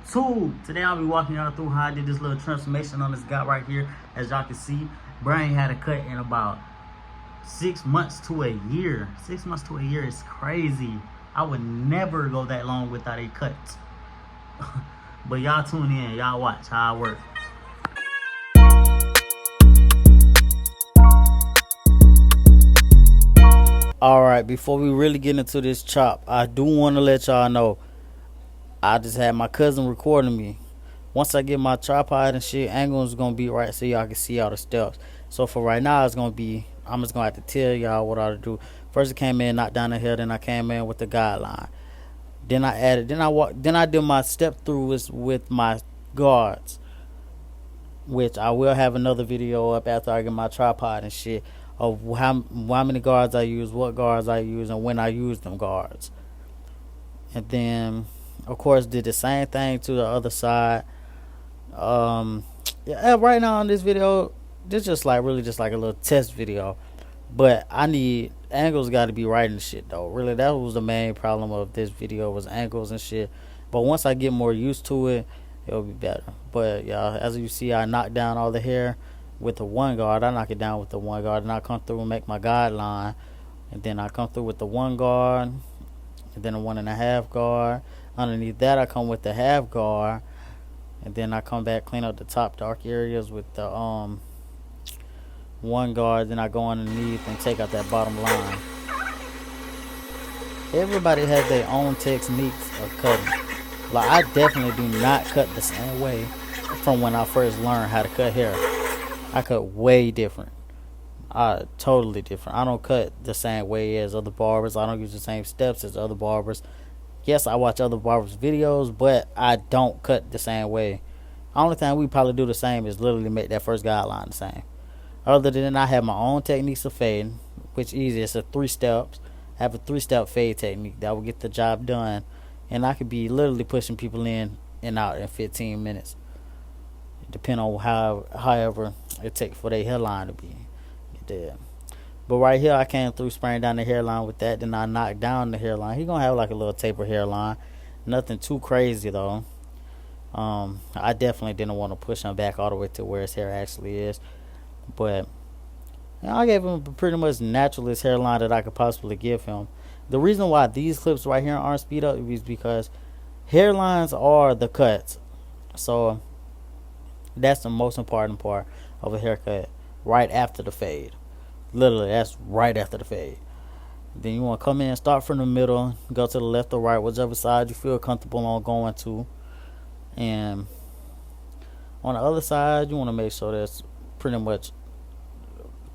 YouTube. Today I'll be walking y'all through how I did this little transformation on this guy right here. As y'all can see, Brian had a cut in about 6 months to a year. 6 months to a year is crazy. I would never go that long without a cut. But y'all tune in, y'all watch how I work. Alright, before we really get into this chop, I do want to let y'all know I just had my cousin recording me. Once I get my tripod and shit, angle is gonna be right so y'all can see all the steps. So for right now, it's gonna be, I'm just gonna have to tell y'all what I to do. First, I came in, knocked down the hill, then I came in with the guideline. Then I added, then I did my step through with my guards, which I will have another video up after I get my tripod and shit of how many guards I use, what guards I use, and when I use them guards. And then, of course, did the same thing to the other side. Yeah, right now on this video, this just like really just like a little test video, but I need angles got to be right and shit though. Really, that was the main problem of this video, was angles and shit. But once I get more used to it, it'll be better. But yeah, as you see, I knocked down all the hair with the one guard. I knock it down with the one guard, and I come through and make my guideline, and then I come through with the one guard, and then a 1.5 guard. Underneath that, I come with the half guard, and then I come back, clean up the top dark areas with the one guard. Then I go underneath and take out that bottom line. Everybody has their own techniques of cutting. Like, I definitely do not cut the same way from when I first learned how to cut hair. I cut way different. Totally different. I don't cut the same way as other barbers. I don't use the same steps as other barbers. Yes, I watch other barbers' videos, but I don't cut the same way. The only thing we probably do the same is literally make that first guideline the same. Other than that, I have my own techniques of fading, which is easy. It's a 3 steps. I have a 3-step fade technique that will get the job done, and I could be literally pushing people in and out in 15 minutes, depending on however it takes for their hairline to be. But right here, I came through spraying down the hairline with that. Then I knocked down the hairline. He gonna have like a little taper hairline, nothing too crazy though. I definitely didn't want to push him back all the way to where his hair actually is, but I gave him pretty much naturalist hairline that I could possibly give him. The reason why these clips right here aren't speed up is because hairlines are the cuts, so that's the most important part of a haircut. Right after the fade, literally, that's right after the fade. Then you want to come in and start from the middle, go to the left or right, whichever side you feel comfortable on going to. And on the other side, you want to make sure that's pretty much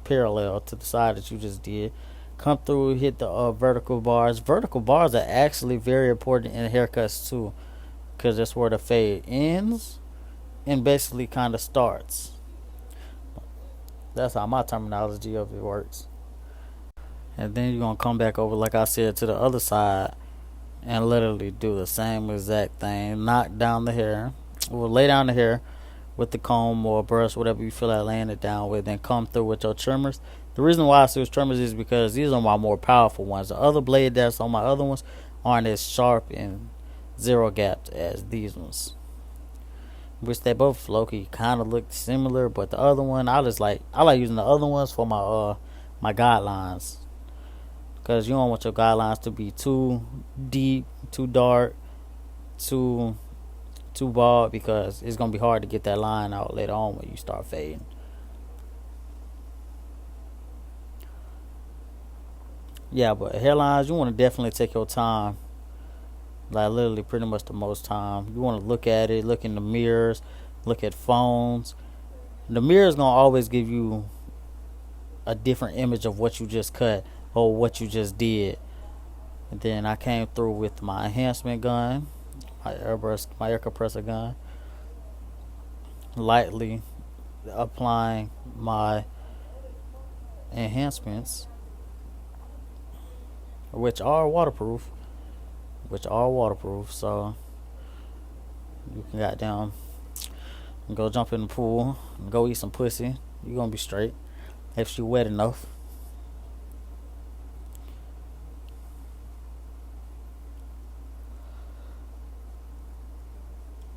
parallel to the side that you just did. Come through, hit the vertical bars. Vertical bars are actually very important in haircuts too, because that's where the fade ends and basically kind of starts. That's how my terminology of it works. And then you're going to come back over, like I said, to the other side and literally do the same exact thing. Knock down the hair, or lay down the hair with the comb or brush, whatever you feel like laying it down with, and come through with your trimmers. The reason why I use trimmers is because these are my more powerful ones. The other blade that's on my other ones aren't as sharp and zero gapped as these ones, which they both low-key kind of look similar. But the other one, I like using the other ones for my guidelines, because you don't want your guidelines to be too deep, too dark, too bald, because it's gonna be hard to get that line out later on when you start fading. Yeah, but hairlines, you want to definitely take your time. Like, literally pretty much the most time. You want to look at it, look in the mirrors, look at phones. The mirror's gonna always give you a different image of what you just cut or what you just did. And then I came through with my enhancement gun, my air compressor gun, lightly applying my enhancements, which are waterproof. So you can goddamn go jump in the pool, go eat some pussy. You're gonna be straight if you wet enough.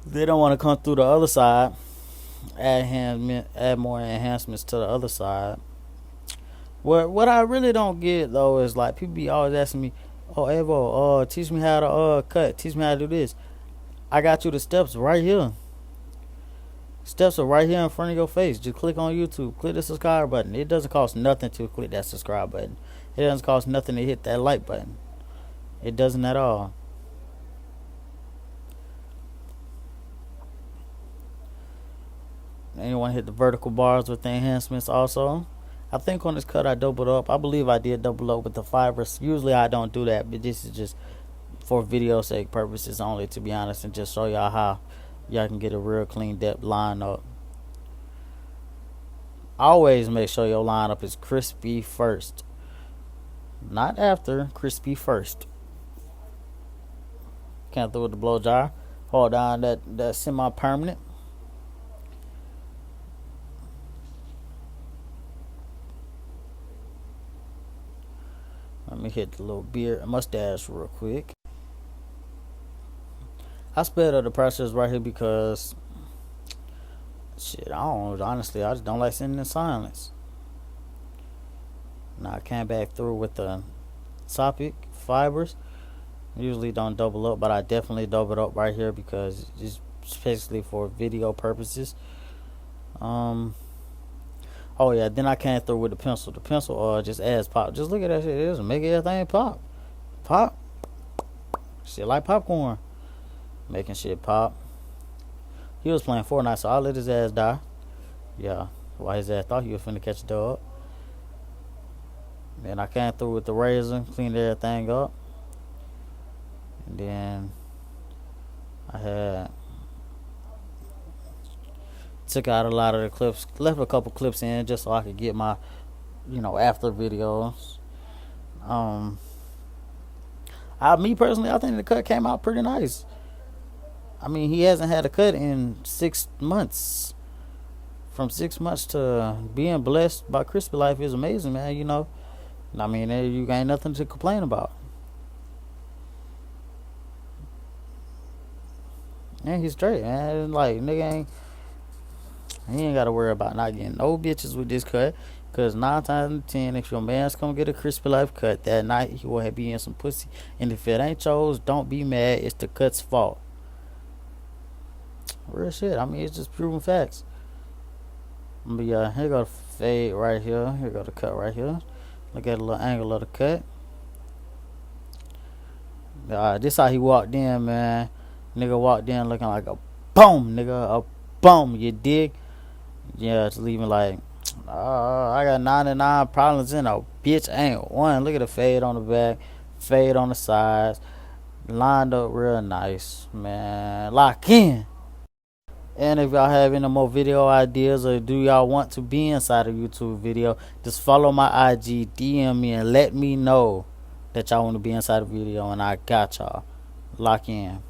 They don't want to come through the other side, add more enhancements to the other side. What I really don't get though is like people be always asking me, "Oh, Evo, teach me how to cut. Teach me how to do this." I got you the steps right here. Steps are right here in front of your face. Just click on YouTube. Click the subscribe button. It doesn't cost nothing to click that subscribe button. It doesn't cost nothing to hit that like button. It doesn't at all. Anyone hit the vertical bars with the enhancements also? I think on this cut I doubled up. I believe I did double up with the fibers. Usually I don't do that, but this is just for video sake purposes only, to be honest, and just show y'all how y'all can get a real clean depth line up. Always make sure your lineup is crispy first, not after. Crispy first. Can't do with the blow dryer. Hold down that semi-permanent. Let me hit the little beard mustache real quick. I sped up the process right here because shit, I don't honestly, I just don't like sitting in silence. Now I came back through with the topic fibers. Usually don't double up, but I definitely doubled up right here because it's basically for video purposes. Oh yeah, then I came through with the pencil. The pencil just adds pop. Just look at that shit. It just make everything pop. Pop. Shit like popcorn. Making shit pop. He was playing Fortnite, so I let his ass die. Yeah. Why his ass thought he was finna catch a dog. Then I came through with the razor, cleaned everything up. And then I had took out a lot of the clips, left a couple clips in just so I could get my, after videos. Me personally, I think the cut came out pretty nice. I mean, he hasn't had a cut in 6 months. From 6 months to being blessed by Crispy Life is amazing, man. I mean, you ain't nothing to complain about. And he's straight, man. Like, nigga he ain't got to worry about not getting no bitches with this cut. Because 9 times out of 10, if your man's come get a Crispy Life cut that night, he will be in some pussy. And if it ain't yours, don't be mad. It's the cut's fault. Real shit. I mean, it's just proven facts. But yeah, here go the fade right here. Here go the cut right here. Look at the little angle of the cut. This how he walked in, man. Nigga walked in looking like a boom, nigga. A boom, you dig? Yeah, it's leaving like, I got 99 problems in a bitch ain't one. Look at the fade on the back, fade on the sides. Lined up real nice, man. Lock in. And if y'all have any more video ideas or do y'all want to be inside a YouTube video, just follow my IG, DM me, and let me know that y'all want to be inside a video, and I got y'all. Lock in.